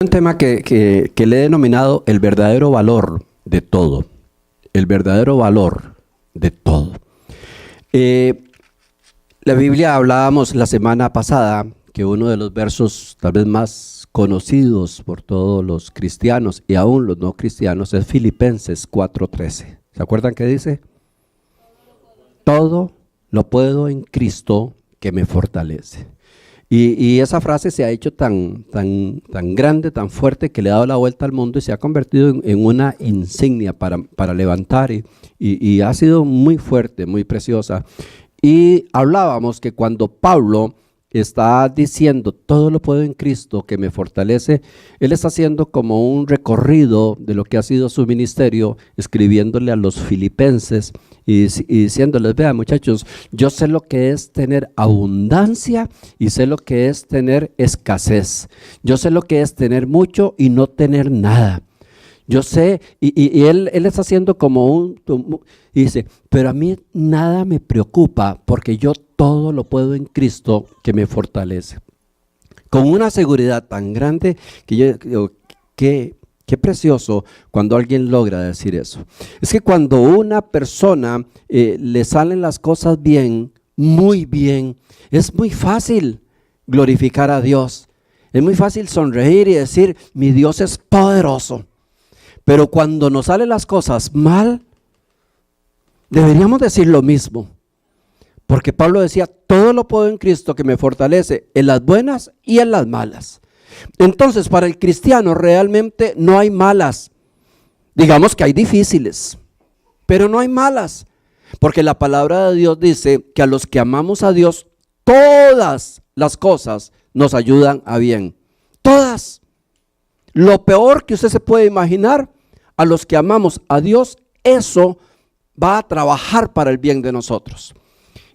Un tema que le he denominado el verdadero valor de todo. El verdadero valor de todo. La Biblia, hablábamos la semana pasada que uno de los versos tal vez más conocidos por todos los cristianos y aún los no cristianos es Filipenses 4:13. ¿Se acuerdan qué dice? Todo lo puedo en Cristo que me fortalece. Y esa frase se ha hecho tan grande, tan fuerte, que le ha dado la vuelta al mundo y se ha convertido en una insignia para levantar y ha sido muy fuerte, muy preciosa. Y hablábamos que cuando Pablo está diciendo todo lo puedo en Cristo que me fortalece, él está haciendo como un recorrido de lo que ha sido su ministerio, escribiéndole a los filipenses y diciéndoles: vean, muchachos, yo sé lo que es tener abundancia y sé lo que es tener escasez. Yo sé lo que es tener mucho y no tener nada. Yo sé, y él está haciendo como y dice, pero a mí nada me preocupa porque yo todo lo puedo en Cristo que me fortalece. Con una seguridad tan grande que yo digo, qué precioso cuando alguien logra decir eso. Es que cuando una persona le salen las cosas bien, muy bien, es muy fácil glorificar a Dios. Es muy fácil sonreír y decir, mi Dios es poderoso. Pero cuando nos salen las cosas mal, deberíamos decir lo mismo. Porque Pablo decía, todo lo puedo en Cristo que me fortalece en las buenas y en las malas. Entonces, para el cristiano realmente no hay malas. Digamos que hay difíciles, pero no hay malas. Porque la palabra de Dios dice que a los que amamos a Dios, todas las cosas nos ayudan a bien. Todas. Lo peor que usted se puede imaginar, a los que amamos a Dios, eso va a trabajar para el bien de nosotros.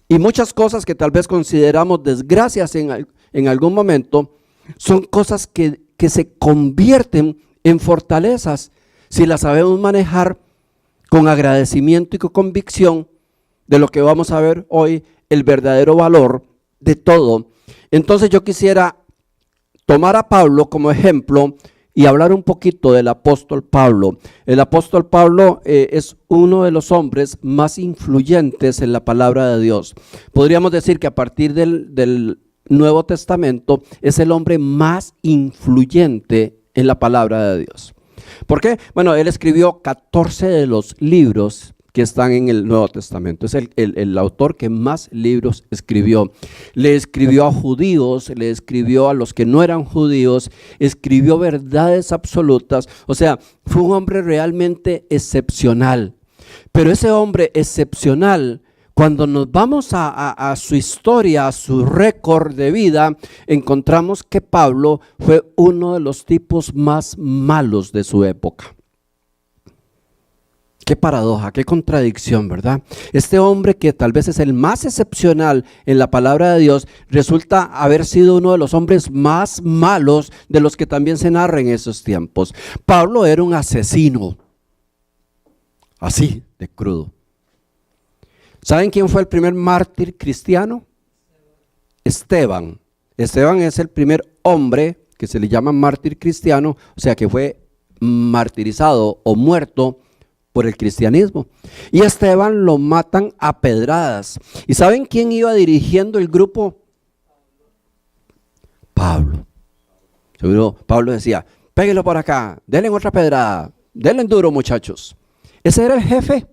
Y muchas cosas que tal vez consideramos desgracias en algún momento, son cosas que se convierten en fortalezas si las sabemos manejar con agradecimiento y con convicción de lo que vamos a ver hoy, el verdadero valor de todo. Entonces yo quisiera tomar a Pablo como ejemplo y hablar un poquito del apóstol Pablo. El apóstol Pablo es uno de los hombres más influyentes en la palabra de Dios. Podríamos decir que a partir del Nuevo Testamento es el hombre más influyente en la palabra de Dios. ¿Por qué? Bueno, él escribió 14 de los libros que están en el Nuevo Testamento. Es el autor que más libros escribió. Le escribió a judíos, le escribió a los que no eran judíos, escribió verdades absolutas. O sea, fue un hombre realmente excepcional. Pero ese hombre excepcional, cuando nos vamos a su historia, a su récord de vida, encontramos que Pablo fue uno de los tipos más malos de su época. Qué paradoja, qué contradicción, ¿verdad? Este hombre que tal vez es el más excepcional en la palabra de Dios, resulta haber sido uno de los hombres más malos de los que también se narra en esos tiempos. Pablo era un asesino, así de crudo. ¿Saben quién fue el primer mártir cristiano? Esteban. Esteban es el primer hombre que se le llama mártir cristiano, o sea que fue martirizado o muerto por el cristianismo. Y a Esteban lo matan a pedradas. ¿Y saben quién iba dirigiendo el grupo? Pablo. Seguro Pablo decía, péguelo por acá, denle otra pedrada, denle duro, muchachos. Ese era el jefe,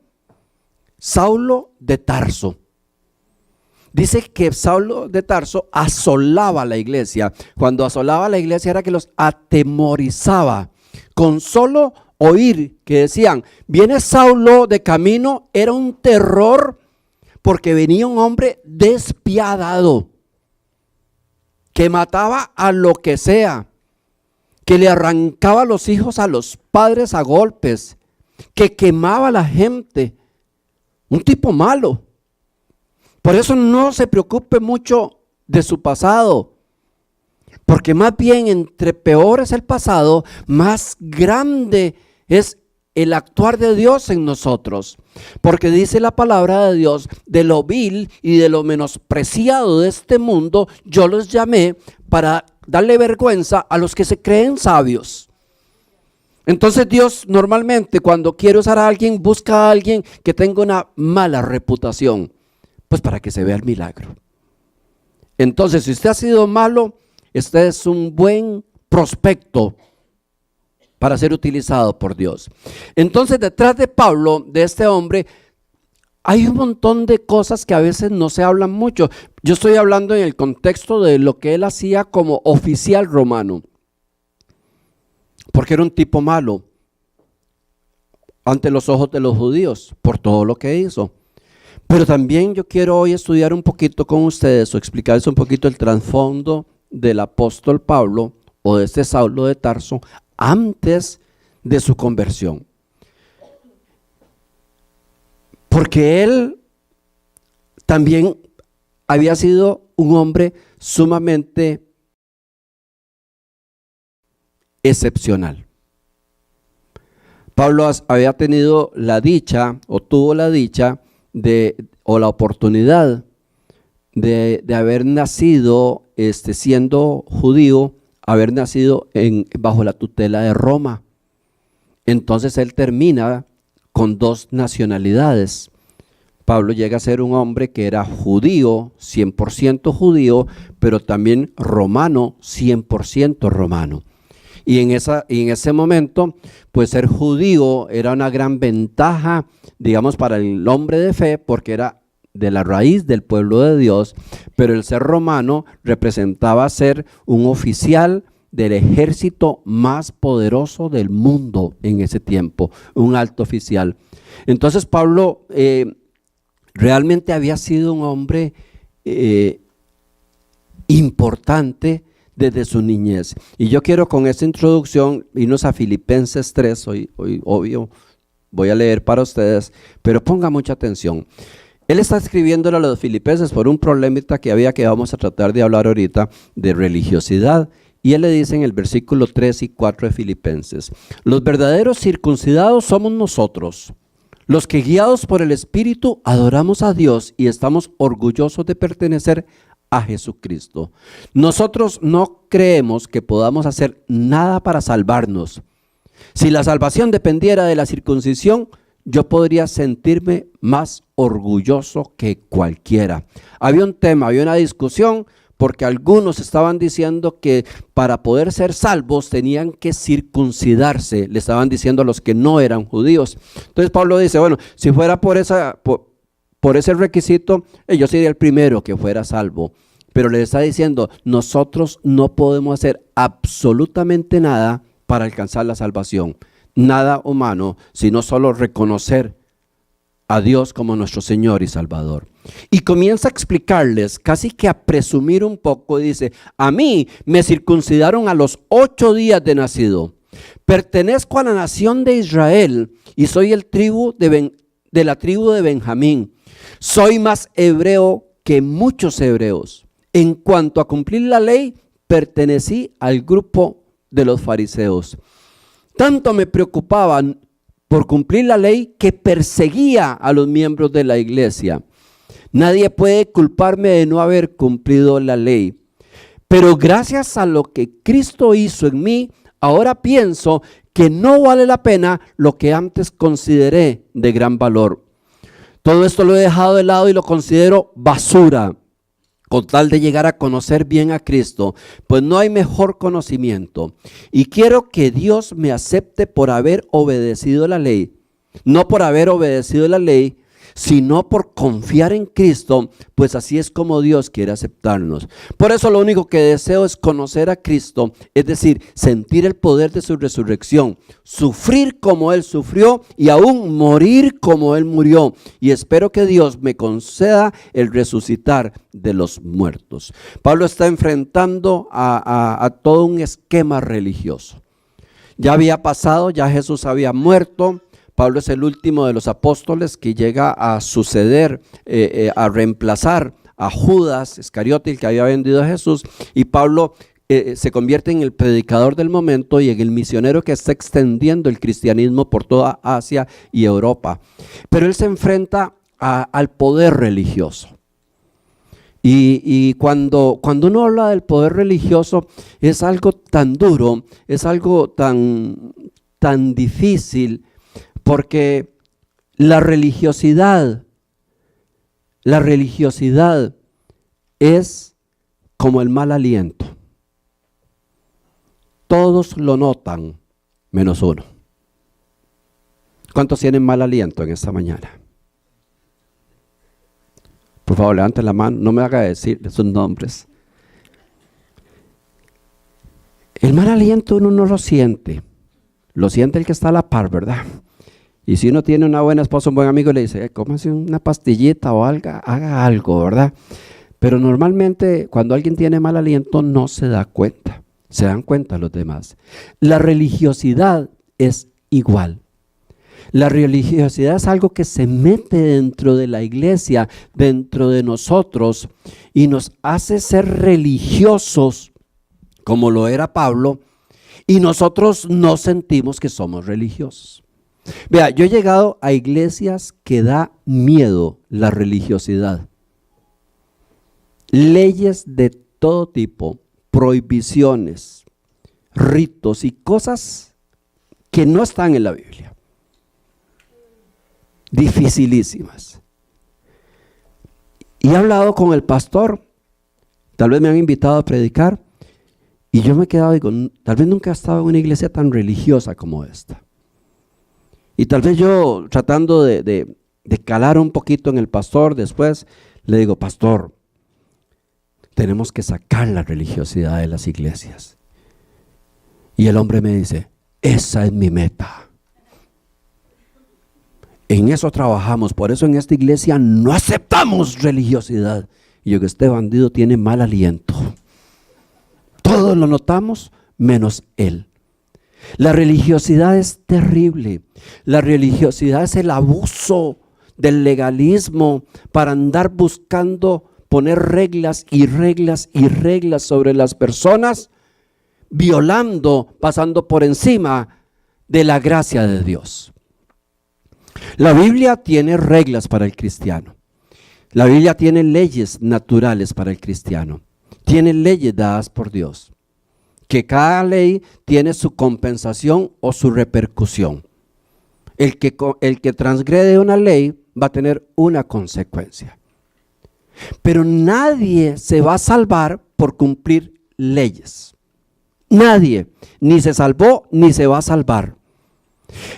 Saulo de Tarso. Dice que Saulo de Tarso asolaba la iglesia. Cuando asolaba la iglesia era que los atemorizaba. Con solo oír que decían, viene Saulo de camino, era un terror, porque venía un hombre despiadado, que mataba a lo que sea, que le arrancaba los hijos a los padres a golpes, que quemaba a la gente, un tipo malo. Por eso no se preocupe mucho de su pasado, porque más bien entre peor es el pasado, más grande es el actuar de Dios en nosotros. Porque dice la palabra de Dios, de lo vil y de lo menospreciado de este mundo, yo los llamé para darle vergüenza a los que se creen sabios. Entonces Dios normalmente cuando quiere usar a alguien, busca a alguien que tenga una mala reputación, pues para que se vea el milagro. Entonces, si usted ha sido malo, este es un buen prospecto para ser utilizado por Dios. Entonces, detrás de Pablo, de este hombre, hay un montón de cosas que a veces no se hablan mucho. Yo estoy hablando en el contexto de lo que él hacía como oficial romano, porque era un tipo malo ante los ojos de los judíos por todo lo que hizo. Pero también yo quiero hoy estudiar un poquito con ustedes o explicarles un poquito el trasfondo del apóstol Pablo o de este Saulo de Tarso antes de su conversión. Porque él también había sido un hombre sumamente excepcional. Pablo había tenido la dicha o tuvo la dicha o la oportunidad de haber nacido siendo judío, haber nacido bajo la tutela de Roma. Entonces él termina con dos nacionalidades. Pablo llega a ser un hombre que era judío, 100% judío, pero también romano, 100% romano. Y en ese momento, pues ser judío era una gran ventaja, digamos, para el hombre de fe, porque era de la raíz del pueblo de Dios, pero el ser romano representaba ser un oficial del ejército más poderoso del mundo en ese tiempo, un alto oficial. Entonces Pablo realmente había sido un hombre importante desde su niñez. Y yo quiero con esta introducción irnos a Filipenses 3, hoy obvio voy a leer para ustedes, pero ponga mucha atención. Él está escribiéndole a los filipenses por un problemita que había que vamos a tratar de hablar ahorita de religiosidad. Y él le dice en el versículo 3 y 4 de Filipenses: los verdaderos circuncidados somos nosotros, los que guiados por el Espíritu adoramos a Dios y estamos orgullosos de pertenecer a Jesucristo. Nosotros no creemos que podamos hacer nada para salvarnos. Si la salvación dependiera de la circuncisión, yo podría sentirme más orgulloso que cualquiera. Había un tema, había una discusión, porque algunos estaban diciendo que para poder ser salvos tenían que circuncidarse, le estaban diciendo a los que no eran judíos. Entonces Pablo dice, bueno, si fuera por ese requisito, yo sería el primero que fuera salvo. Pero le está diciendo, nosotros no podemos hacer absolutamente nada para alcanzar la salvación. Nada humano, sino solo reconocer a Dios como nuestro Señor y Salvador. Y comienza a explicarles, casi que a presumir un poco, dice, a mí me circuncidaron a los 8 días de nacido. Pertenezco a la nación de Israel y soy de la tribu de Benjamín. Soy más hebreo que muchos hebreos. En cuanto a cumplir la ley, pertenecí al grupo de los fariseos. Tanto me preocupaban por cumplir la ley que perseguía a los miembros de la iglesia. Nadie puede culparme de no haber cumplido la ley. Pero gracias a lo que Cristo hizo en mí, ahora pienso que no vale la pena lo que antes consideré de gran valor. Todo esto lo he dejado de lado y lo considero basura, con tal de llegar a conocer bien a Cristo, pues no hay mejor conocimiento. Y quiero que Dios me acepte por haber obedecido la ley, no por haber obedecido la ley, sino por confiar en Cristo, pues así es como Dios quiere aceptarnos. Por eso lo único que deseo es conocer a Cristo, es decir, sentir el poder de su resurrección, sufrir como Él sufrió y aún morir como Él murió. Y espero que Dios me conceda el resucitar de los muertos. Pablo está enfrentando a todo un esquema religioso. Ya había pasado, ya Jesús había muerto. Pablo es el último de los apóstoles que llega a suceder, a reemplazar a Judas Iscariote, el que había vendido a Jesús, y Pablo se convierte en el predicador del momento y en el misionero que está extendiendo el cristianismo por toda Asia y Europa. Pero él se enfrenta al poder religioso. Y cuando uno habla del poder religioso, es algo tan duro, es algo tan difícil, porque la religiosidad es como el mal aliento. Todos lo notan, menos uno. ¿Cuántos tienen mal aliento en esta mañana? Por favor, levanten la mano, no me haga decir sus nombres. El mal aliento uno no lo siente el que está a la par, ¿verdad? Y si uno tiene una buena esposa, un buen amigo, le dice, cómase una pastillita o algo, haga algo, ¿verdad? Pero normalmente cuando alguien tiene mal aliento no se da cuenta, se dan cuenta los demás. La religiosidad es igual. La religiosidad es algo que se mete dentro de la iglesia, dentro de nosotros, y nos hace ser religiosos, como lo era Pablo, y nosotros no sentimos que somos religiosos. Vea, yo he llegado a iglesias que da miedo la religiosidad. Leyes de todo tipo, prohibiciones, ritos y cosas que no están en la Biblia. Dificilísimas. Y he hablado con el pastor, tal vez me han invitado a predicar, y yo me he quedado y digo, tal vez nunca he estado en una iglesia tan religiosa como esta. Y tal vez yo, tratando de calar un poquito en el pastor, después le digo, pastor, tenemos que sacar la religiosidad de las iglesias. Y el hombre me dice, esa es mi meta. En eso trabajamos, por eso en esta iglesia no aceptamos religiosidad. Y yo, que este bandido tiene mal aliento. Todos lo notamos, menos él. La religiosidad es terrible. La religiosidad es el abuso del legalismo para andar buscando poner reglas y reglas y reglas sobre las personas, violando, pasando por encima de la gracia de Dios. La Biblia tiene reglas para el cristiano. La Biblia tiene leyes naturales para el cristiano. Tiene leyes dadas por Dios, que cada ley tiene su compensación o su repercusión. El que transgrede una ley va a tener una consecuencia. Pero nadie se va a salvar por cumplir leyes. Nadie, ni se salvó ni se va a salvar.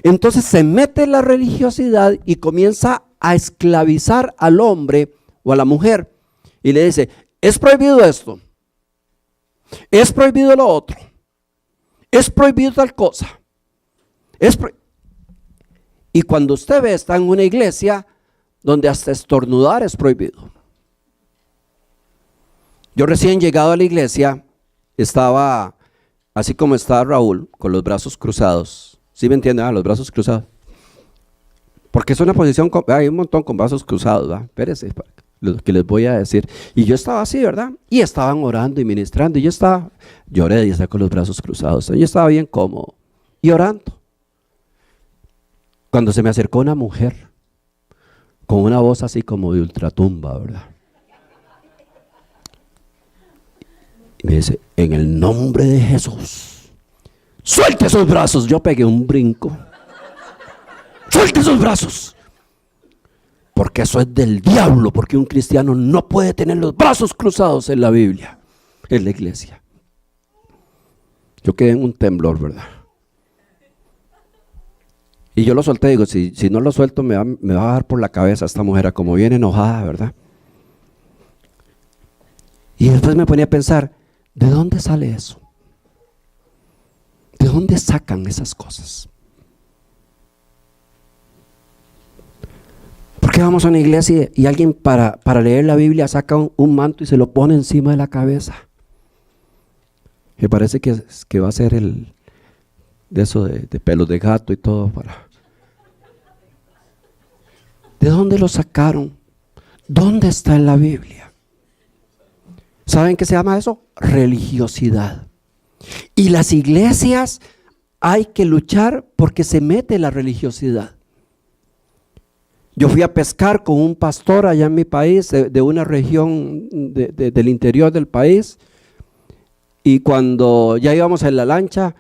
Entonces se mete la religiosidad y comienza a esclavizar al hombre o a la mujer y le dice, es prohibido esto, es prohibido lo otro, es prohibido tal cosa. Y cuando usted ve, está en una iglesia donde hasta estornudar es prohibido. Yo recién llegado a la iglesia estaba así como está Raúl, con los brazos cruzados. ¿Sí me entienden? Los brazos cruzados. Porque es una posición, hay un montón con brazos cruzados, ¿verdad? Espérense, lo que les voy a decir. Y yo estaba así, ¿verdad? Y estaban orando y ministrando. Y yo oré y estaba con los brazos cruzados. Yo estaba bien cómodo y orando. Cuando se me acercó una mujer con una voz así como de ultratumba, ¿verdad? Y me dice, en el nombre de Jesús, suelte esos brazos. Yo pegué un brinco. Suelte esos brazos. Porque eso es del diablo, porque un cristiano no puede tener los brazos cruzados en la Biblia, en la iglesia. Yo quedé en un temblor, ¿verdad? Y yo lo solté, digo, si no lo suelto me va a dar por la cabeza esta mujer, como bien enojada, ¿verdad? Y después me ponía a pensar, ¿de dónde sale eso? ¿De dónde sacan esas cosas? ¿Por qué vamos a una iglesia y alguien para leer la Biblia saca un manto y se lo pone encima de la cabeza? Me parece que va a ser de eso de pelos de gato y todo. ¿De dónde lo sacaron? ¿Dónde está en la Biblia? ¿Saben qué se llama eso? Religiosidad. Y las iglesias hay que luchar porque se mete la religiosidad. Yo fui a pescar con un pastor allá en mi país, de una región del interior del país, y cuando ya íbamos en la lancha,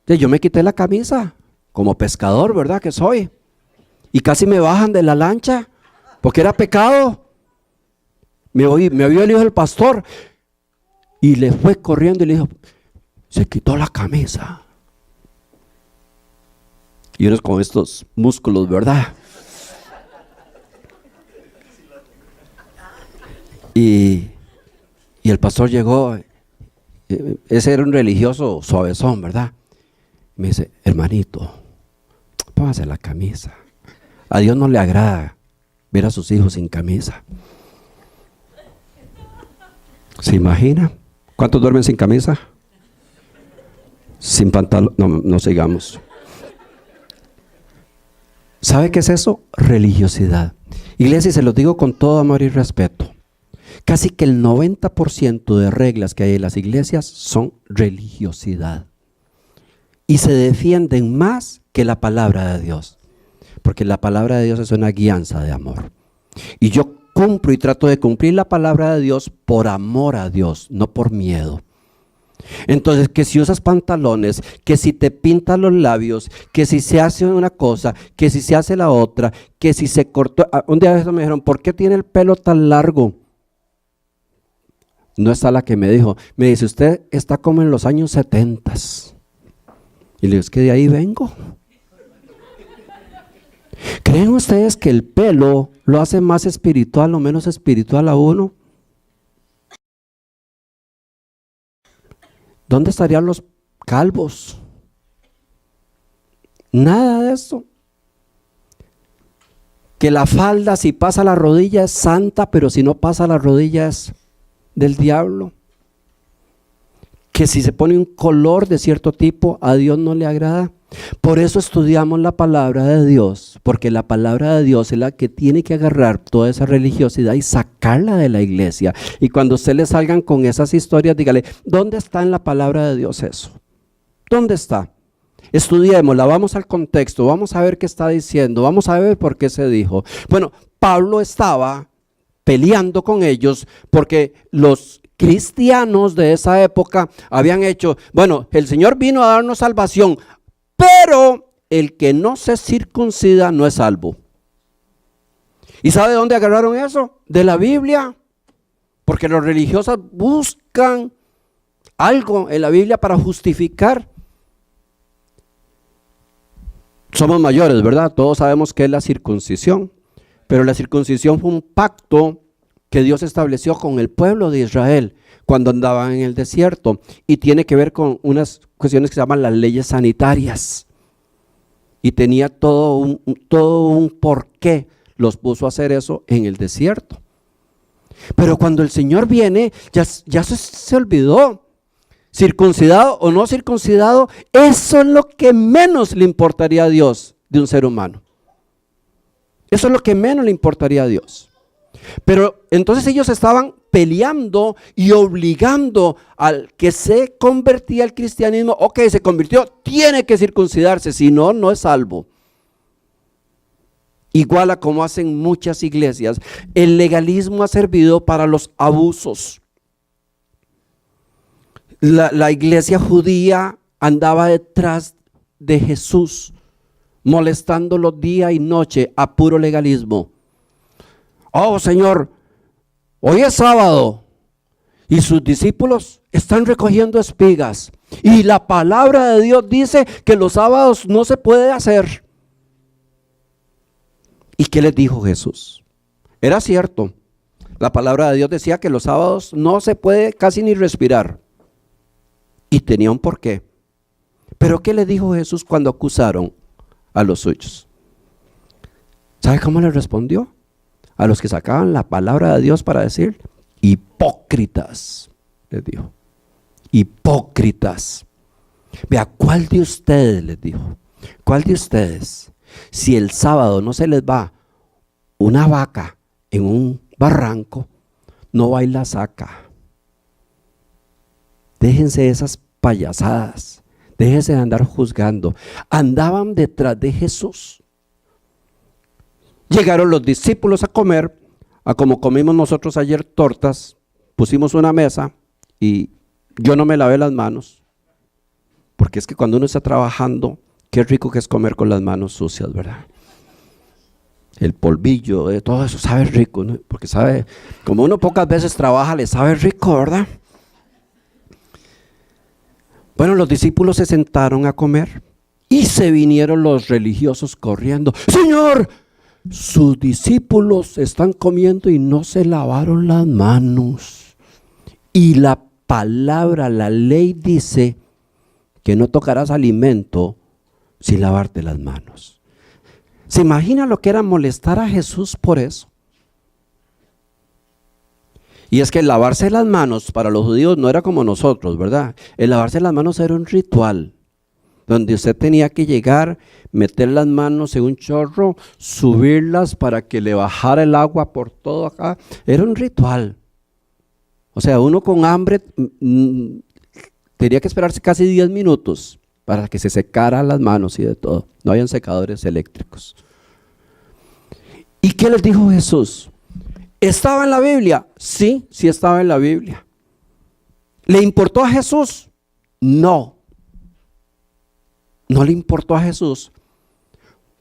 yo me quité la camisa, como pescador, ¿verdad que soy? Y casi me bajan de la lancha, porque era pecado. Me vio el hijo del pastor, y le fue corriendo y le dijo, se quitó la camisa. Y uno con estos músculos, ¿verdad? Y el pastor llegó, ese era un religioso suavezón, ¿verdad? Me dice, hermanito, póngase la camisa. A Dios no le agrada ver a sus hijos sin camisa. ¿Se imagina? ¿Cuántos duermen sin camisa? Sin pantalón, no sigamos. ¿Sabe qué es eso? Religiosidad. Iglesia, se los digo con todo amor y respeto. Casi que el 90% de reglas que hay en las iglesias son religiosidad. Y se defienden más que la palabra de Dios. Porque la palabra de Dios es una guianza de amor. Y yo cumplo y trato de cumplir la palabra de Dios por amor a Dios, no por miedo. Entonces, que si usas pantalones, que si te pintas los labios, que si se hace una cosa, que si se hace la otra, que si se cortó. Un día de eso me dijeron, ¿por qué tiene el pelo tan largo? No está la que me dijo. Me dice, usted está como en los años 70. Y le digo, es que de ahí vengo. ¿Creen ustedes que el pelo lo hace más espiritual o menos espiritual a uno? ¿Dónde estarían los calvos? Nada de eso. Que la falda, si pasa la rodilla, es santa, pero si no pasa la rodilla es del diablo. Que si se pone un color de cierto tipo, a Dios no le agrada. Por eso estudiamos la palabra de Dios, porque la palabra de Dios es la que tiene que agarrar toda esa religiosidad y sacarla de la iglesia. Y cuando usted le salgan con esas historias, dígale, ¿dónde está en la palabra de Dios eso? ¿Dónde está? Estudiémosla, vamos al contexto, vamos a ver qué está diciendo, vamos a ver por qué se dijo. Bueno, Pablo estaba peleando con ellos porque los cristianos de esa época habían hecho, bueno, el Señor vino a darnos salvación, pero el que no se circuncida no es salvo. ¿Y sabe de dónde agarraron eso? De la Biblia. Porque los religiosos buscan algo en la Biblia para justificar. Somos mayores, ¿verdad? Todos sabemos qué es la circuncisión. Pero la circuncisión fue un pacto que Dios estableció con el pueblo de Israel cuando andaban en el desierto, y tiene que ver con unas cuestiones que se llaman las leyes sanitarias, y tenía todo un porqué los puso a hacer eso en el desierto. Pero cuando el Señor viene, ya se olvidó. Circuncidado o no circuncidado, eso es lo que menos le importaría a Dios de un ser humano. Eso es lo que menos le importaría a Dios. Pero entonces ellos estaban peleando y obligando al que se convertía al cristianismo, ok, se convirtió, tiene que circuncidarse, si no, no es salvo. Igual a como hacen muchas iglesias. El legalismo ha servido para los abusos. La iglesia judía andaba detrás de Jesús, molestándolo día y noche a puro legalismo. Oh, Señor, hoy es sábado y sus discípulos están recogiendo espigas, y la palabra de Dios dice que los sábados no se puede hacer. ¿Y qué les dijo Jesús? Era cierto, la palabra de Dios decía que los sábados no se puede casi ni respirar, y tenía un porqué. Pero ¿qué le dijo Jesús cuando acusaron a los suyos? ¿Sabe cómo le respondió? A los que sacaban la palabra de Dios para decir, hipócritas, les dijo, hipócritas. Vea, ¿cuál de ustedes, les dijo, cuál de ustedes, si el sábado no se les va una vaca en un barranco, no va y la saca? Déjense esas payasadas, déjense de andar juzgando. Andaban detrás de Jesús. Llegaron los discípulos a comer, a como comimos nosotros ayer tortas, pusimos una mesa y yo no me lavé las manos, porque es que cuando uno está trabajando, qué rico que es comer con las manos sucias, ¿verdad? El polvillo, todo eso sabe rico, ¿no? Porque sabe, como uno pocas veces trabaja, le sabe rico, ¿verdad? Bueno, los discípulos se sentaron a comer y se vinieron los religiosos corriendo. Señor, sus discípulos están comiendo y no se lavaron las manos. Y la palabra, la ley dice que no tocarás alimento sin lavarte las manos. ¿Se imagina lo que era molestar a Jesús por eso? Y es que el lavarse las manos para los judíos no era como nosotros, ¿verdad? El lavarse las manos era un ritual, donde usted tenía que llegar, meter las manos en un chorro, subirlas para que le bajara el agua por todo acá. Era un ritual. O sea, uno con hambre tenía que esperarse casi 10 minutos para que se secaran las manos y de todo. No habían secadores eléctricos. ¿Y qué les dijo Jesús? ¿Estaba en la Biblia? Sí, sí estaba en la Biblia. ¿Le importó a Jesús? No. No le importó a Jesús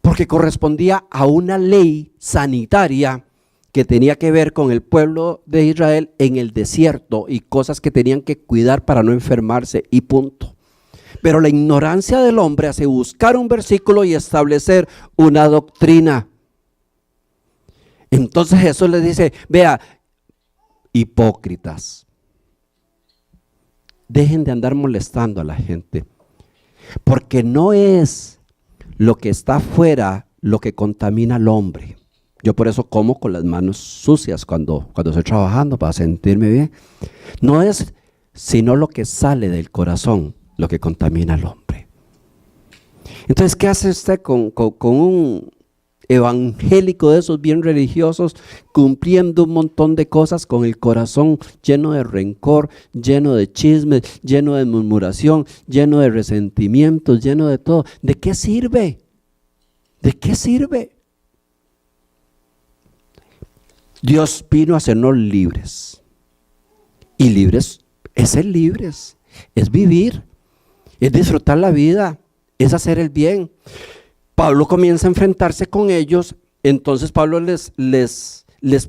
porque correspondía a una ley sanitaria que tenía que ver con el pueblo de Israel en el desierto y cosas que tenían que cuidar para no enfermarse y punto. Pero la ignorancia del hombre hace buscar un versículo y establecer una doctrina. Entonces Jesús les dice, vea, hipócritas, dejen de andar molestando a la gente, porque no es lo que está afuera lo que contamina al hombre. Yo por eso como con las manos sucias cuando estoy trabajando para sentirme bien. No es sino lo que sale del corazón lo que contamina al hombre. Entonces, ¿qué hace usted con un evangélico de esos bien religiosos, cumpliendo un montón de cosas con el corazón lleno de rencor, lleno de chismes, lleno de murmuración, lleno de resentimientos, lleno de todo? ¿De qué sirve? ¿De qué sirve? Dios vino a hacernos libres. Y libres es ser libres, es vivir, es disfrutar la vida, es hacer el bien. Pablo comienza a enfrentarse con ellos, entonces Pablo les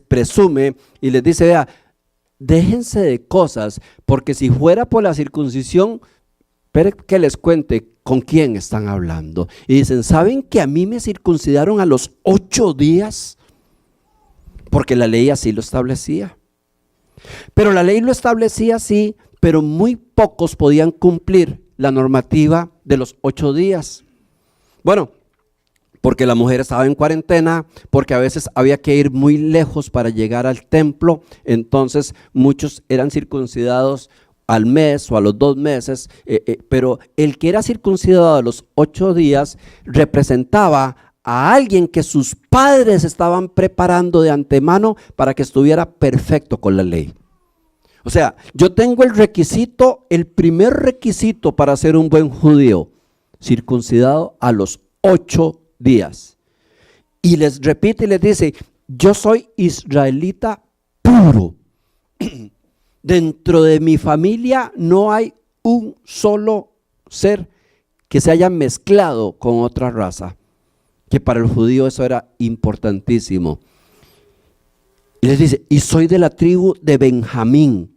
presume y les dice, vea, déjense de cosas, porque si fuera por la circuncisión, esperen que les cuente con quién están hablando. Y dicen, ¿saben que a mí me circuncidaron a los 8 días? Porque la ley así lo establecía. Pero la ley lo establecía así, pero muy pocos podían cumplir la normativa de los 8 días. Bueno, porque la mujer estaba en cuarentena, porque a veces había que ir muy lejos para llegar al templo, entonces muchos eran circuncidados al mes o a los 2 meses, pero el que era circuncidado a los 8 días representaba a alguien que sus padres estaban preparando de antemano para que estuviera perfecto con la ley. O sea, yo tengo el requisito, el primer requisito para ser un buen judío, circuncidado a los 8 días. Y les repite y les dice, yo soy israelita puro. Dentro de mi familia no hay un solo ser que se haya mezclado con otra raza, que para el judío eso era importantísimo. Y les dice, y soy de la tribu de Benjamín.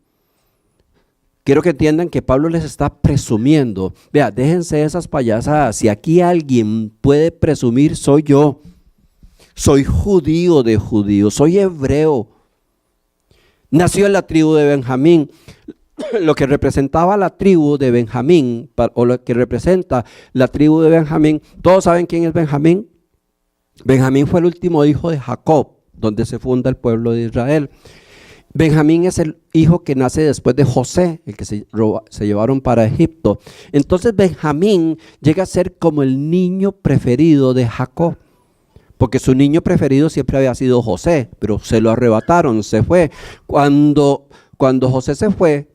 Quiero que entiendan que Pablo les está presumiendo. Vea, déjense esas payasadas. Si aquí alguien puede presumir, soy yo. Soy judío de judíos, soy hebreo. Nació en la tribu de Benjamín. Lo que representaba la tribu de Benjamín, o lo que representa la tribu de Benjamín, ¿todos saben quién es Benjamín? Benjamín fue el último hijo de Jacob, donde se funda el pueblo de Israel. Benjamín es el hijo que nace después de José, el que se llevaron para Egipto. Entonces Benjamín llega a ser como el niño preferido de Jacob, porque su niño preferido siempre había sido José, pero se lo arrebataron, se fue. Cuando José se fue,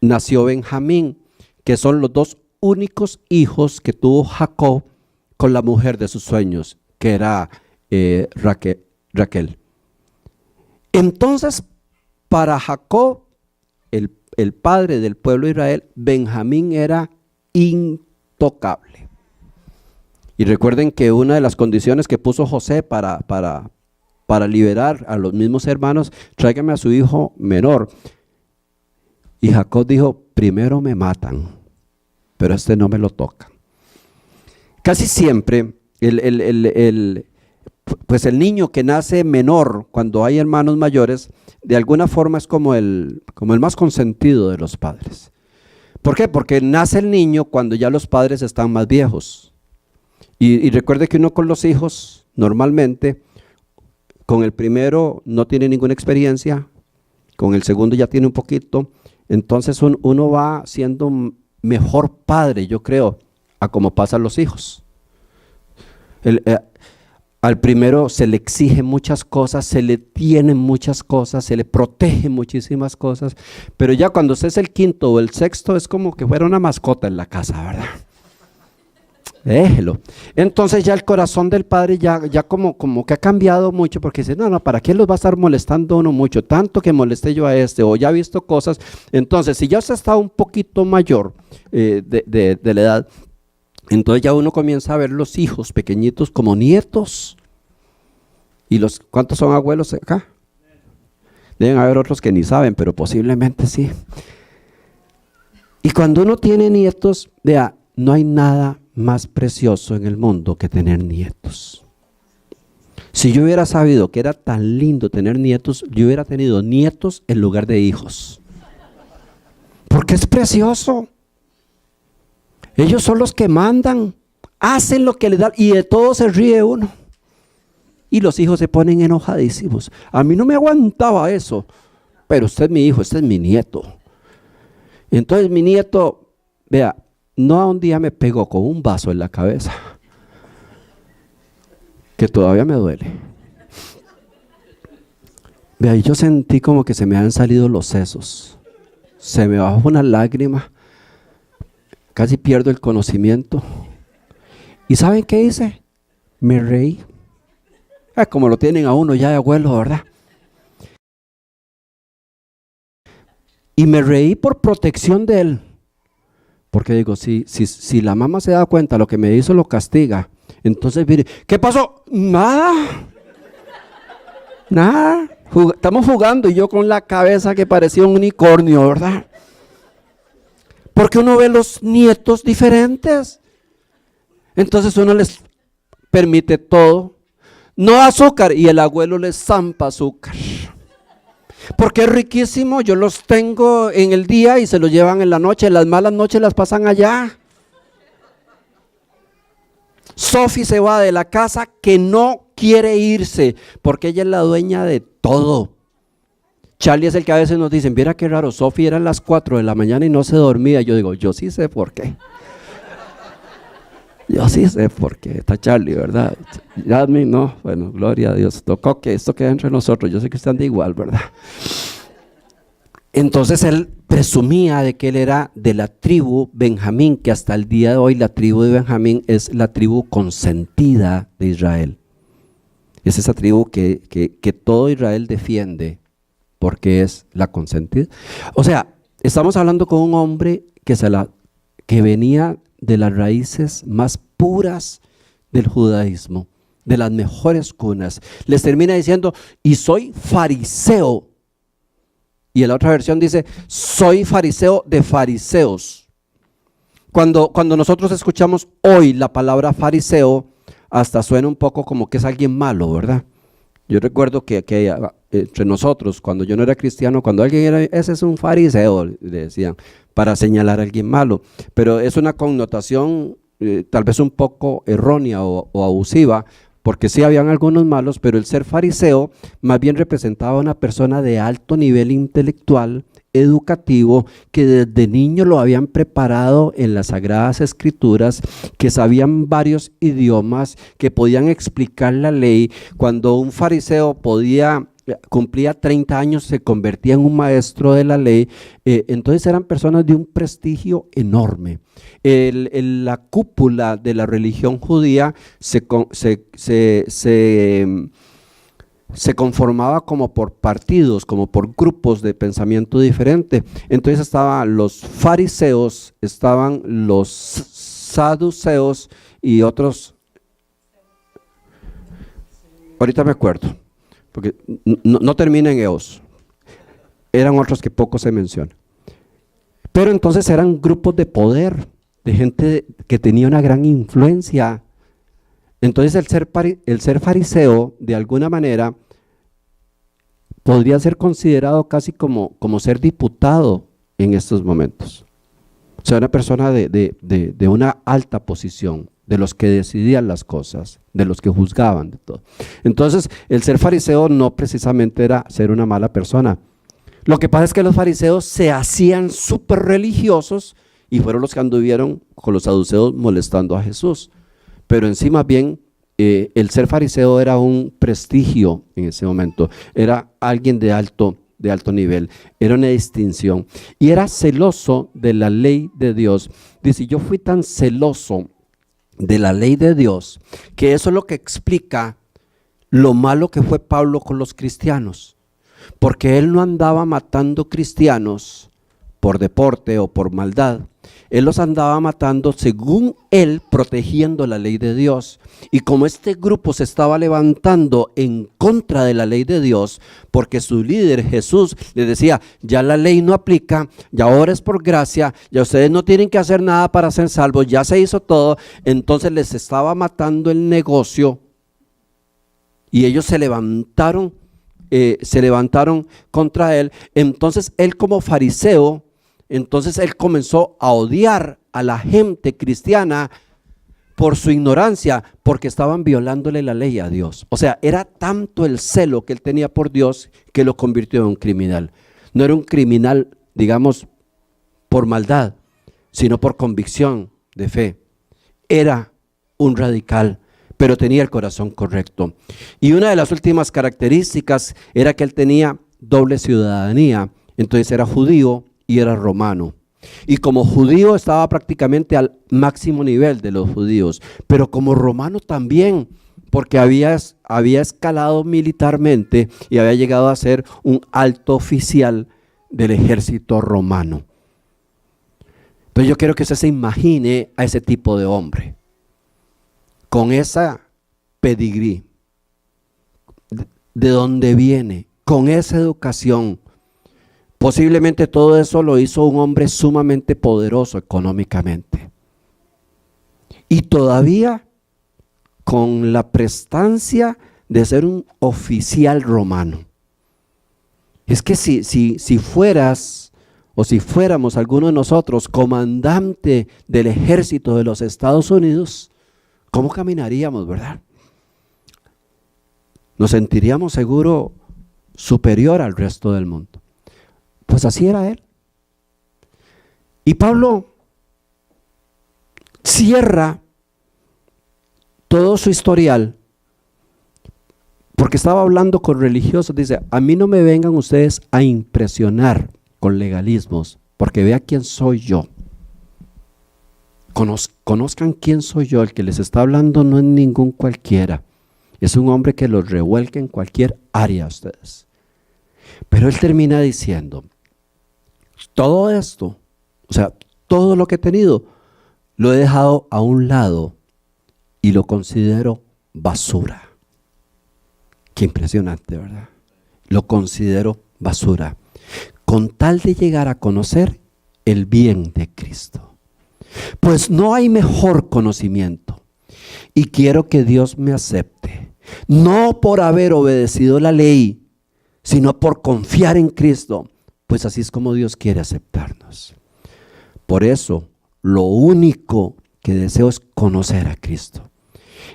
nació Benjamín, que son los 2 únicos hijos que tuvo Jacob con la mujer de sus sueños, que era Raquel. Entonces, para Jacob, el padre del pueblo de Israel, Benjamín era intocable. Y recuerden que una de las condiciones que puso José para liberar a los mismos hermanos, tráigame a su hijo menor. Y Jacob dijo, primero me matan, pero no me lo tocan. Casi siempre pues el niño que nace menor cuando hay hermanos mayores, de alguna forma es como el más consentido de los padres. ¿Por qué? Porque nace el niño cuando ya los padres están más viejos. Y recuerde que uno con los hijos, normalmente, con el primero no tiene ninguna experiencia, con el segundo ya tiene un poquito, entonces uno va siendo mejor padre, yo creo, a como pasan los hijos. Al primero se le exige muchas cosas, se le tienen muchas cosas, se le protege muchísimas cosas, pero ya cuando usted es el quinto o el sexto es como que fuera una mascota en la casa, ¿verdad? Déjelo. Entonces ya el corazón del padre ya como que ha cambiado mucho, porque dice, no, ¿para qué los va a estar molestando uno mucho? Tanto que molesté yo a este, o ya ha visto cosas. Entonces, si ya usted está un poquito mayor de la edad, entonces ya uno comienza a ver los hijos pequeñitos como nietos. ¿Y cuántos son abuelos acá? Deben haber otros que ni saben, pero posiblemente sí. Y cuando uno tiene nietos, vea, no hay nada más precioso en el mundo que tener nietos. Si yo hubiera sabido que era tan lindo tener nietos, yo hubiera tenido nietos en lugar de hijos. Porque es precioso. Ellos son los que mandan, hacen lo que les dan y de todo se ríe uno. Y los hijos se ponen enojadísimos. A mí no me aguantaba eso, pero usted es mi hijo, este es mi nieto. Entonces mi nieto, vea, no a un día me pegó con un vaso en la cabeza, que todavía me duele. Vea, yo sentí como que se me han salido los sesos, se me bajó una lágrima, casi pierdo el conocimiento. ¿Y saben qué hice? Me reí. Como lo tienen a uno ya de abuelo, ¿verdad? Y me reí por protección de él. Porque digo, si la mamá se da cuenta lo que me hizo, lo castiga. Entonces, mire, ¿qué pasó? Nada. Estamos jugando y yo con la cabeza que parecía un unicornio, ¿verdad? Porque uno ve los nietos diferentes. Entonces uno les permite todo. No azúcar, y el abuelo les zampa azúcar. Porque es riquísimo, yo los tengo en el día y se los llevan en la noche, las malas noches las pasan allá. Sophie se va de la casa que no quiere irse, porque ella es la dueña de todo. Charlie es el que a veces nos dicen, mira qué raro, Sophie eran las 4 de la mañana y no se dormía. Yo digo, yo sí sé por qué. Yo sí sé por qué, está Charlie, ¿verdad? Yasmin, no, bueno, gloria a Dios, tocó que esto queda entre nosotros, yo sé que están de igual, ¿verdad? Entonces él presumía de que él era de la tribu Benjamín, que hasta el día de hoy la tribu de Benjamín es la tribu consentida de Israel. Es esa tribu que todo Israel defiende, porque es la consentida. O sea, estamos hablando con un hombre que venía de las raíces más puras del judaísmo, de las mejores cunas. Les termina diciendo, y soy fariseo. Y en la otra versión dice, soy fariseo de fariseos. Cuando nosotros escuchamos hoy la palabra fariseo, hasta suena un poco como que es alguien malo, ¿verdad? Yo recuerdo que entre nosotros, cuando yo no era cristiano, cuando alguien era, ese es un fariseo, le decían, para señalar a alguien malo. Pero es una connotación tal vez un poco errónea o abusiva, porque sí habían algunos malos, pero el ser fariseo más bien representaba a una persona de alto nivel intelectual, educativo, que desde niño lo habían preparado en las Sagradas Escrituras, que sabían varios idiomas, que podían explicar la ley. Cuando un fariseo podía cumplía 30 años, se convertía en un maestro de la ley. Entonces eran personas de un prestigio enorme. La cúpula de la religión judía se conformaba como por partidos, como por grupos de pensamiento diferente. Entonces estaban los fariseos, estaban los saduceos y otros. Ahorita me acuerdo, porque no termina en eos. Eran otros que poco se mencionan. Pero entonces eran grupos de poder, de gente que tenía una gran influencia. Entonces el ser fariseo, de alguna manera, podría ser considerado casi como ser diputado en estos momentos. O sea, una persona de una alta posición, de los que decidían las cosas, de los que juzgaban de todo. Entonces, el ser fariseo no precisamente era ser una mala persona. Lo que pasa es que los fariseos se hacían súper religiosos y fueron los que anduvieron con los saduceos molestando a Jesús. Pero encima bien, el ser fariseo era un prestigio en ese momento, era alguien de alto nivel, era una distinción y era celoso de la ley de Dios. Dice, yo fui tan celoso de la ley de Dios que eso es lo que explica lo malo que fue Pablo con los cristianos, porque él no andaba matando cristianos por deporte o por maldad. Él los andaba matando según él, protegiendo la ley de Dios. Y como este grupo se estaba levantando en contra de la ley de Dios, porque su líder Jesús les decía, ya la ley no aplica, ya ahora es por gracia, ya ustedes no tienen que hacer nada para ser salvos, ya se hizo todo. Entonces les estaba matando el negocio y ellos se levantaron contra él. Entonces él como fariseo, entonces él comenzó a odiar a la gente cristiana por su ignorancia, porque estaban violándole la ley a Dios. O sea, era tanto el celo que él tenía por Dios que lo convirtió en un criminal. No era un criminal, digamos, por maldad, sino por convicción de fe. Era un radical, pero tenía el corazón correcto. Y una de las últimas características era que él tenía doble ciudadanía. Entonces era judío y era romano. Y como judío estaba prácticamente al máximo nivel de los judíos, pero como romano también, porque había escalado militarmente y había llegado a ser un alto oficial del ejército romano. Entonces yo quiero que usted se imagine a ese tipo de hombre, con esa pedigrí, de dónde viene, con esa educación. Posiblemente todo eso lo hizo un hombre sumamente poderoso económicamente. Y todavía con la prestancia de ser un oficial romano. Es que si fueras o si fuéramos alguno de nosotros comandante del ejército de los Estados Unidos, ¿cómo caminaríamos, verdad? Nos sentiríamos seguro superior al resto del mundo. Pues así era él. Y Pablo cierra todo su historial porque estaba hablando con religiosos. Dice, a mí no me vengan ustedes a impresionar con legalismos, porque vea quién soy yo. Conozcan quién soy yo. El que les está hablando no es ningún cualquiera. Es un hombre que los revuelca en cualquier área a ustedes. Pero él termina diciendo, todo esto, o sea, todo lo que he tenido, lo he dejado a un lado y lo considero basura. Qué impresionante, ¿verdad? Lo considero basura, con tal de llegar a conocer el bien de Cristo. Pues no hay mejor conocimiento y quiero que Dios me acepte, no por haber obedecido la ley, sino por confiar en Cristo. Pues así es como Dios quiere aceptarnos. Por eso, lo único que deseo es conocer a Cristo.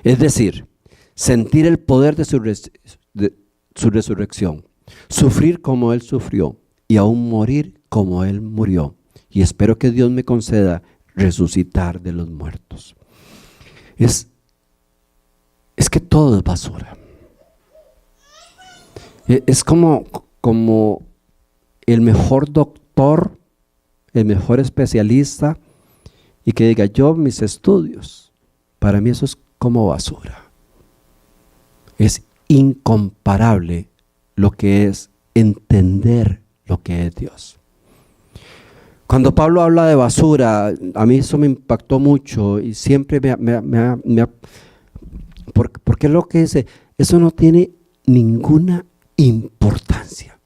Es decir, sentir el poder de su resurrección, sufrir como Él sufrió y aún morir como Él murió. Y espero que Dios me conceda resucitar de los muertos. Es que todo es basura. Es como el mejor doctor, el mejor especialista, y que diga, yo mis estudios, para mí eso es como basura. Es incomparable lo que es entender lo que es Dios. Cuando Pablo habla de basura, a mí eso me impactó mucho y siempre porque es lo que dice, eso no tiene ninguna importancia.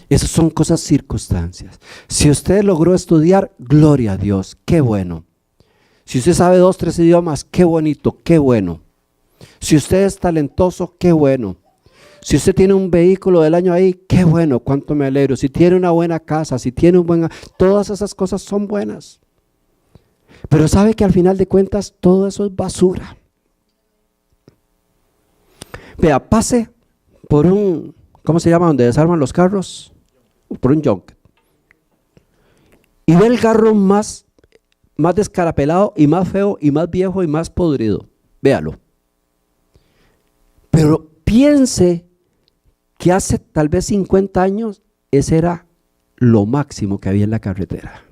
Esas son cosas, circunstancias. Si usted logró estudiar, gloria a Dios, qué bueno. Si usted sabe 2, 3 idiomas, qué bonito, qué bueno. Si usted es talentoso, qué bueno. Si usted tiene un vehículo del año ahí, qué bueno, cuánto me alegro. Si tiene una buena casa, si tiene un buen... Todas esas cosas son buenas. Pero sabe que al final de cuentas todo eso es basura. Vea, pase por un... ¿Cómo se llama? Donde desarman los carros. Por un junket. Y ve el carro más descarapelado y más feo y más viejo y más podrido. Véalo. Pero piense que hace tal vez 50 años ese era lo máximo que había en la carretera.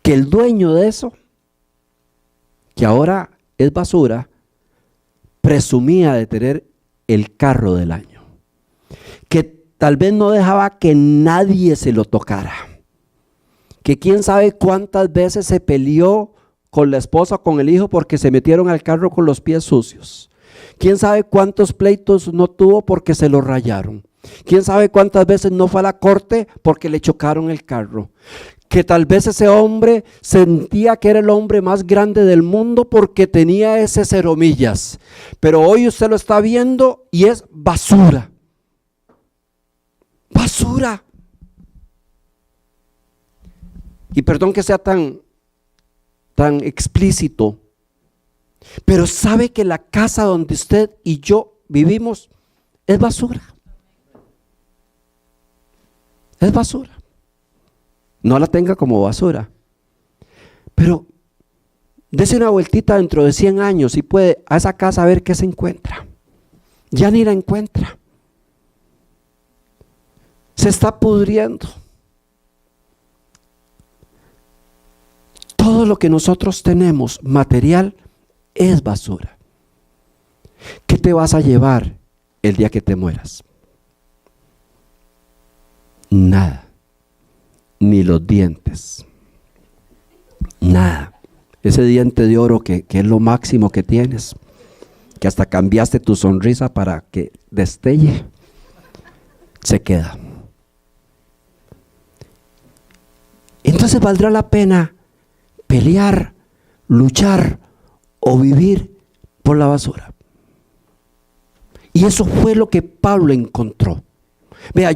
Que el dueño de eso, que ahora es basura, presumía de tener el carro del año. Que tal vez no dejaba que nadie se lo tocara. Que quién sabe cuántas veces se peleó con la esposa o con el hijo porque se metieron al carro con los pies sucios. ¿Quién sabe cuántos pleitos no tuvo porque se lo rayaron? ¿Quién sabe cuántas veces no fue a la corte porque le chocaron el carro? Que tal vez ese hombre sentía que era el hombre más grande del mundo porque tenía ese 0 millas. Pero hoy usted lo está viendo y es basura. Basura. Y perdón que sea tan explícito, pero sabe que la casa donde usted y yo vivimos es basura. Es basura. No la tenga como basura. Pero dése una vueltita dentro de 100 años y puede a esa casa a ver qué se encuentra. Ya ni la encuentra. Se está pudriendo. Todo lo que nosotros tenemos material es basura. ¿Qué te vas a llevar el día que te mueras? Nada. Ni los dientes. Nada. Ese diente de oro que es lo máximo que tienes, que hasta cambiaste tu sonrisa para que destelle, se queda. Entonces valdrá la pena pelear, luchar o vivir por la basura. Y eso fue lo que Pablo encontró. Vea,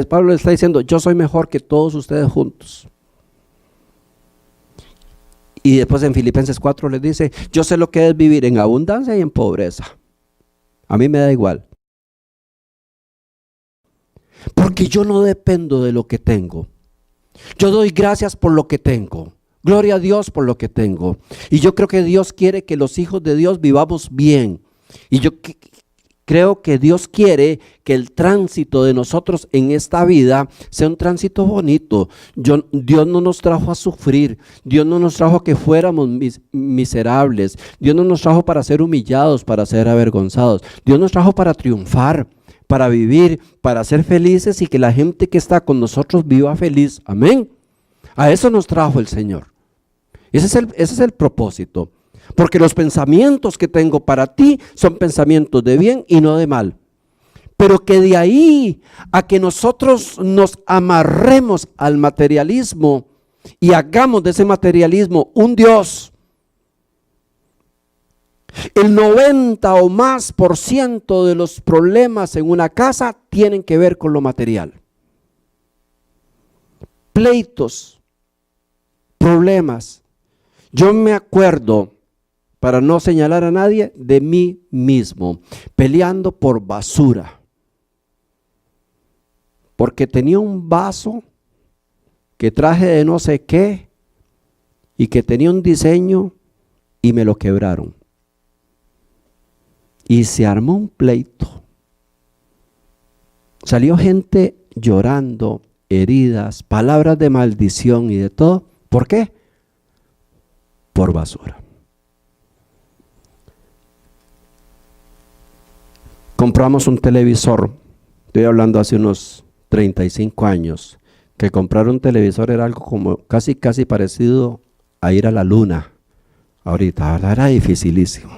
Pablo le está diciendo, yo soy mejor que todos ustedes juntos. Y después en Filipenses 4 les dice, yo sé lo que es vivir en abundancia y en pobreza. A mí me da igual. Porque yo no dependo de lo que tengo. Yo doy gracias por lo que tengo. Gloria a Dios por lo que tengo. Y yo creo que Dios quiere que los hijos de Dios vivamos bien. Y yo creo que Dios quiere que el tránsito de nosotros en esta vida sea un tránsito bonito. Dios no nos trajo a sufrir. Dios no nos trajo a que fuéramos miserables. Dios no nos trajo para ser humillados, para ser avergonzados. Dios nos trajo para triunfar, para vivir, para ser felices y que la gente que está con nosotros viva feliz. Amén. A eso nos trajo el Señor. Ese es el propósito. Porque los pensamientos que tengo para ti son pensamientos de bien y no de mal. Pero que de ahí a que nosotros nos amarremos al materialismo y hagamos de ese materialismo un Dios. El 90 o más % de los problemas en una casa tienen que ver con lo material. Pleitos, problemas. Yo me acuerdo, para no señalar a nadie, de mí mismo, peleando por basura. Porque tenía un vaso que traje de no sé qué y que tenía un diseño y me lo quebraron. Y se armó un pleito. Salió gente llorando, heridas, palabras de maldición y de todo. ¿Por qué? Por basura. Compramos un televisor, estoy hablando hace unos 35 años, que comprar un televisor era algo como casi parecido a ir a la luna. Ahorita, ¿verdad? Era dificilísimo.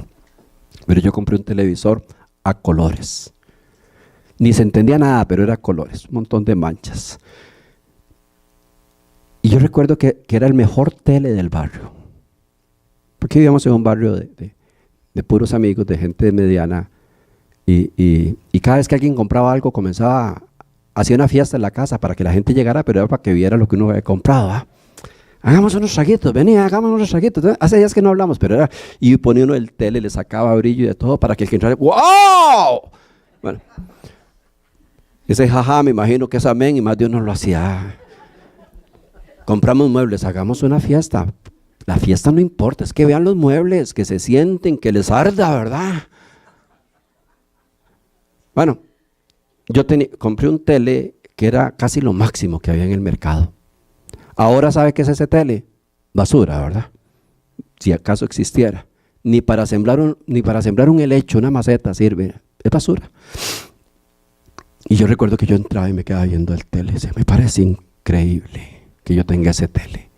Pero yo compré un televisor a colores. Ni se entendía nada, pero era colores, un montón de manchas. Y yo recuerdo que era el mejor tele del barrio. Porque vivíamos en un barrio de puros amigos, de gente mediana. Y cada vez que alguien compraba algo, hacía una fiesta en la casa para que la gente llegara, pero era para que viera lo que uno había comprado. ¿Ah? Hagamos unos traguitos, venía, hagamos unos traguitos. Hace días que no hablamos, pero era. Y ponía uno el tele, le sacaba brillo y de todo para que el que entrara, ¡wow! Bueno, ese jaja, me imagino que es amén, y más de uno lo hacía. Compramos muebles, hagamos una fiesta. La fiesta no importa, es que vean los muebles, que se sienten, que les arda, ¿verdad? Bueno, yo compré un tele que era casi lo máximo que había en el mercado. Ahora, ¿sabe qué es ese tele? Basura, ¿verdad? Si acaso existiera. Ni para sembrar un helecho, una maceta sirve. Es basura. Y yo recuerdo que yo entraba y me quedaba viendo el tele. Me parece increíble que yo tenga ese tele.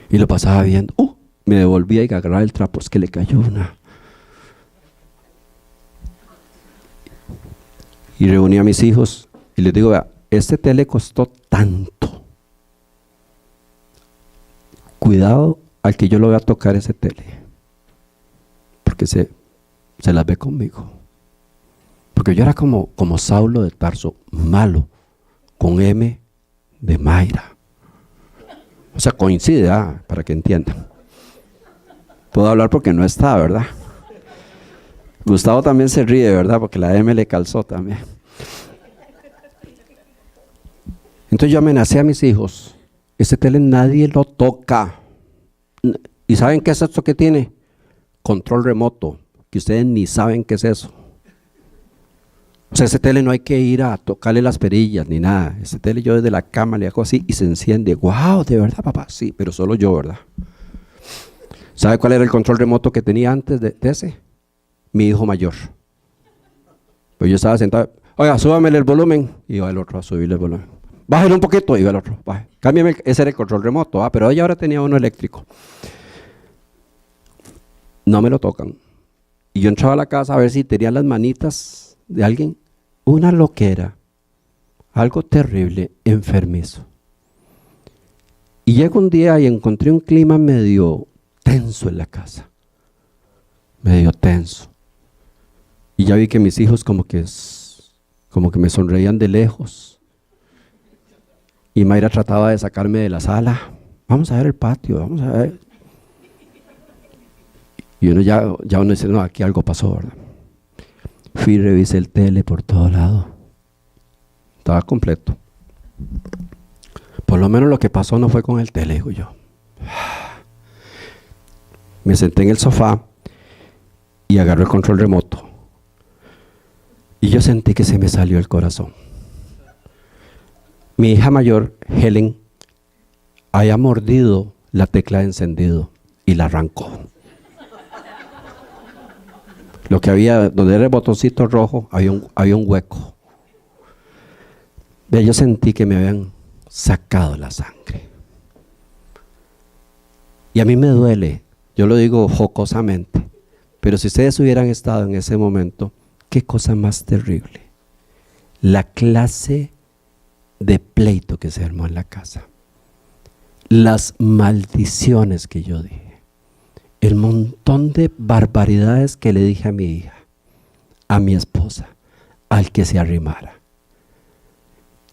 Y lo pasaba viendo. Me devolvía y agarraba el trapo. Es que le cayó una. Y reuní a mis hijos y les digo, vea, este tele costó tanto. Cuidado al que yo lo voy a tocar ese tele. Porque se las ve conmigo. Porque yo era como Saulo de Tarso, malo, con M de Mayra. O sea, coincide, para que entiendan. Puedo hablar porque no está, ¿verdad? Gustavo también se ríe, ¿verdad? Porque la M le calzó también. Entonces yo amenacé a mis hijos. Ese tele nadie lo toca. ¿Y saben qué es esto que tiene? Control remoto, que ustedes ni saben qué es eso. O sea, ese tele no hay que ir a tocarle las perillas ni nada. Ese tele yo desde la cama le hago así y se enciende. ¡Wow! ¿De verdad, papá? Sí, pero solo yo, ¿verdad? ¿Sabe cuál era el control remoto que tenía antes de ese? Mi hijo mayor. Pues yo estaba sentado, oiga, súbamele el volumen, y iba el otro a subirle el volumen. Bájale un poquito, y iba el otro, baje. Cámbiame, ese era el control remoto, pero ella ahora tenía uno eléctrico. No me lo tocan. Y yo entraba a la casa a ver si tenía las manitas de alguien. Una loquera, algo terrible, enfermizo. Y llego un día y encontré un clima medio tenso en la casa. Medio tenso. Y ya vi que mis hijos como que me sonreían de lejos. Y Mayra trataba de sacarme de la sala. Vamos a ver el patio, vamos a ver. Y uno ya uno dice, no, aquí algo pasó, ¿verdad? Fui y revisé el tele por todo lado. Estaba completo. Por lo menos lo que pasó no fue con el tele, digo yo. Me senté en el sofá y agarré el control remoto. Y yo sentí que se me salió el corazón. Mi hija mayor, Helen, había mordido la tecla de encendido y la arrancó. Lo que había, donde era el botoncito rojo, había un hueco. Yo sentí que me habían sacado la sangre. Y a mí me duele, yo lo digo jocosamente, pero si ustedes hubieran estado en ese momento, qué cosa más terrible. La clase de pleito que se armó en la casa. Las maldiciones que yo dije. El montón de barbaridades que le dije a mi hija, a mi esposa, al que se arrimara.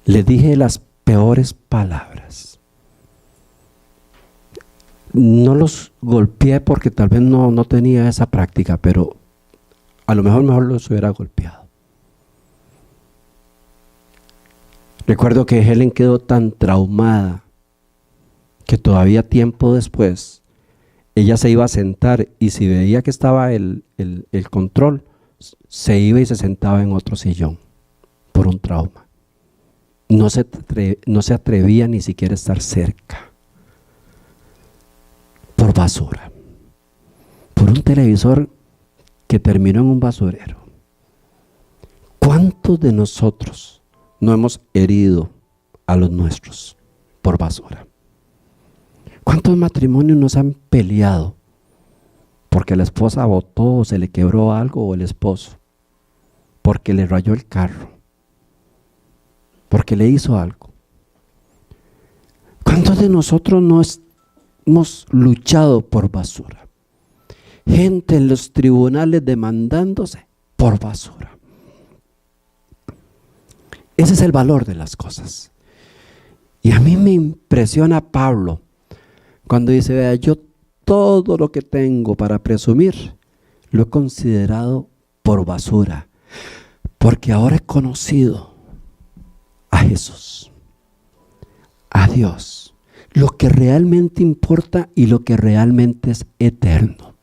Le dije las peores palabras. No los golpeé porque tal vez no tenía esa práctica, pero a lo mejor los hubiera golpeado. Recuerdo que Helen quedó tan traumada que todavía tiempo después ella se iba a sentar y si veía que estaba el control, se iba y se sentaba en otro sillón. por un trauma. No se atrevía ni siquiera a estar cerca. Por basura. Por un televisor que terminó en un basurero. ¿Cuántos de nosotros no hemos herido a los nuestros por basura? ¿Cuántos matrimonios nos han peleado porque la esposa botó o se le quebró algo, o el esposo porque le rayó el carro, porque le hizo algo? ¿Cuántos de nosotros no hemos luchado por basura? Gente en los tribunales demandándose por basura. Ese es el valor de las cosas. Y a mí me impresiona Pablo cuando dice: vea, yo todo lo que tengo para presumir lo he considerado por basura, porque ahora he conocido a Jesús, a Dios, lo que realmente importa y lo que realmente es eterno.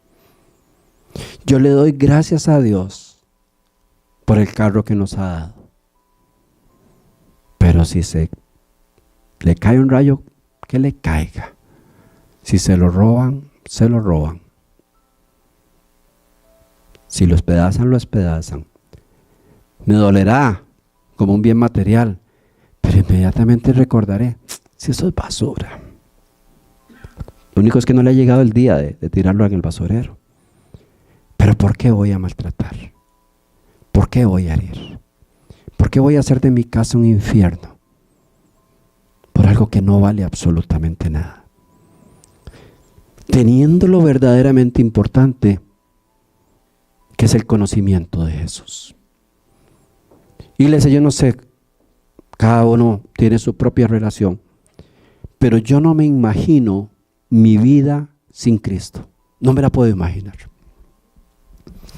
Yo le doy gracias a Dios por el carro que nos ha dado. Pero si se le cae un rayo, que le caiga. Si se lo roban, se lo roban. Si lo espedazan, lo espedazan. Me dolerá como un bien material, pero inmediatamente recordaré: si eso es basura. Lo único es que no le ha llegado el día de tirarlo en el basurero. Pero ¿por qué voy a maltratar? ¿Por qué voy a herir? ¿Por qué voy a hacer de mi casa un infierno? Por algo que no vale absolutamente nada. Teniendo lo verdaderamente importante, que es el conocimiento de Jesús. Iglesia, yo no sé, cada uno tiene su propia relación, pero yo no me imagino mi vida sin Cristo. No me la puedo imaginar.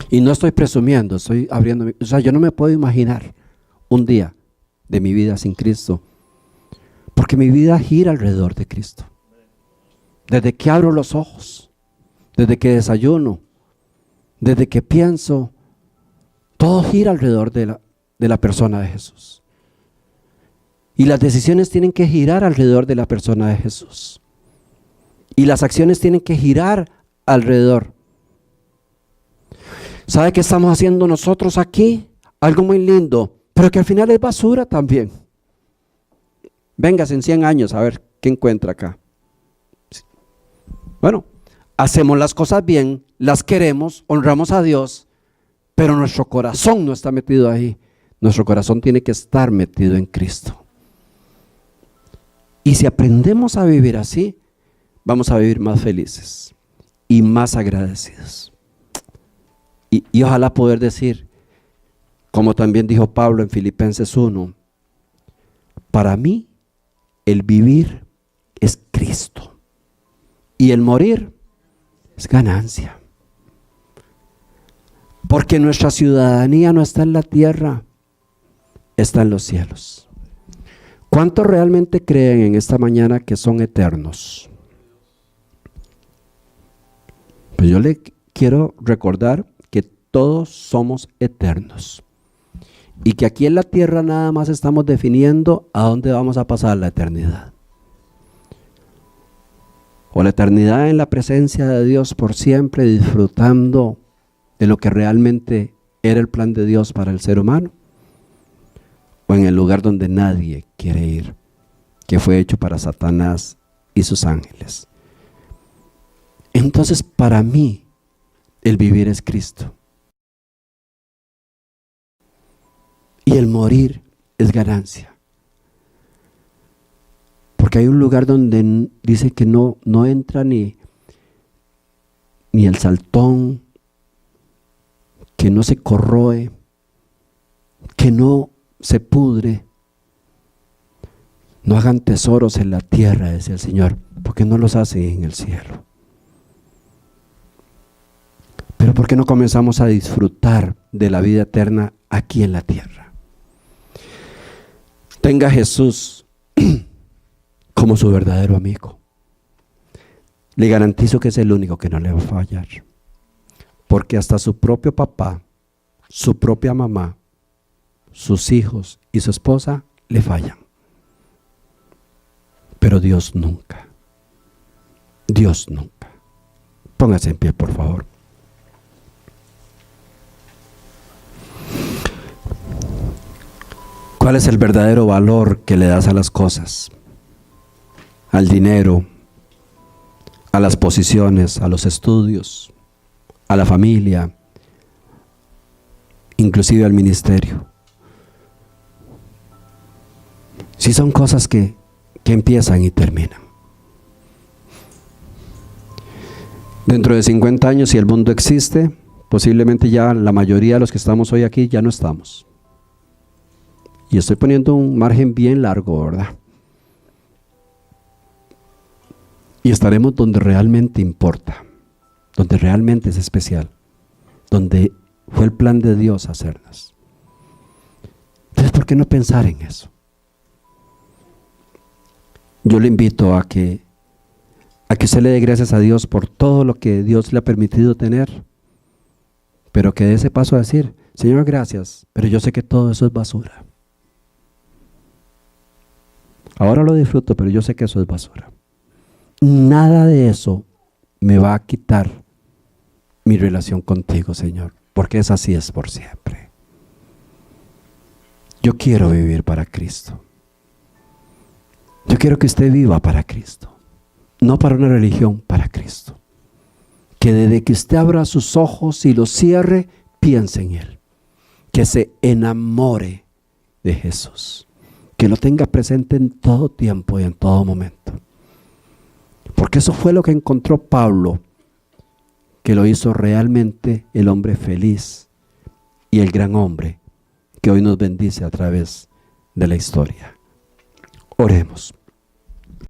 Y no estoy presumiendo, estoy abriendo. O sea, yo no me puedo imaginar un día de mi vida sin Cristo, porque mi vida gira alrededor de Cristo. Desde que abro los ojos, desde que desayuno, desde que pienso, todo gira alrededor de la persona de Jesús. Y las decisiones tienen que girar alrededor de la persona de Jesús. Y las acciones tienen que girar alrededor. ¿Sabe qué estamos haciendo nosotros aquí? Algo muy lindo, pero que al final es basura también. Véngase en 100 años a ver qué encuentra acá. Bueno, hacemos las cosas bien, las queremos, honramos a Dios, pero nuestro corazón no está metido ahí. Nuestro corazón tiene que estar metido en Cristo. Y si aprendemos a vivir así, vamos a vivir más felices y más agradecidos. Y ojalá poder decir, como también dijo Pablo en Filipenses 1, para mí el vivir es Cristo y el morir es ganancia. Porque nuestra ciudadanía no está en la tierra, está en los cielos. ¿Cuántos realmente creen en esta mañana que son eternos? Pues yo le quiero recordar que todos somos eternos y que aquí en la tierra nada más estamos definiendo a dónde vamos a pasar la eternidad. O la eternidad en la presencia de Dios por siempre, disfrutando de lo que realmente era el plan de Dios para el ser humano, o en el lugar donde nadie quiere ir, que fue hecho para Satanás y sus ángeles. Entonces, para mí, el vivir es Cristo. Y el morir es ganancia. Porque hay un lugar donde dice que no entra ni el saltón, que no se corroe, que no se pudre. No hagan tesoros en la tierra, decía el Señor, porque no los hace en el cielo. Pero ¿por qué no comenzamos a disfrutar de la vida eterna aquí en la tierra? Tenga a Jesús como su verdadero amigo. Le garantizo que es el único que no le va a fallar. Porque hasta su propio papá, su propia mamá, sus hijos y su esposa le fallan. Pero Dios nunca. Dios nunca. Póngase en pie, por favor. ¿Cuál es el verdadero valor que le das a las cosas? Al dinero, a las posiciones, a los estudios, a la familia, inclusive al ministerio. Si son cosas que empiezan y terminan. Dentro de 50 años, si el mundo existe, posiblemente ya la mayoría de los que estamos hoy aquí ya no estamos. Y estoy poniendo un margen bien largo, ¿verdad? Y estaremos donde realmente importa, donde realmente es especial, donde fue el plan de Dios hacernos. Entonces, ¿por qué no pensar en eso? Yo le invito a que usted le dé gracias a Dios por todo lo que Dios le ha permitido tener, pero que dé ese paso a decir: Señor, gracias, pero yo sé que todo eso es basura. Ahora lo disfruto, pero yo sé que eso es basura. Nada de eso me va a quitar mi relación contigo, Señor, porque es así, es por siempre. Yo quiero vivir para Cristo. Yo quiero que usted viva para Cristo, no para una religión, para Cristo. Que desde que usted abra sus ojos y los cierre, piense en Él. Que se enamore de Jesús. Que lo tenga presente en todo tiempo y en todo momento. Porque eso fue lo que encontró Pablo, que lo hizo realmente el hombre feliz y el gran hombre que hoy nos bendice a través de la historia. Oremos.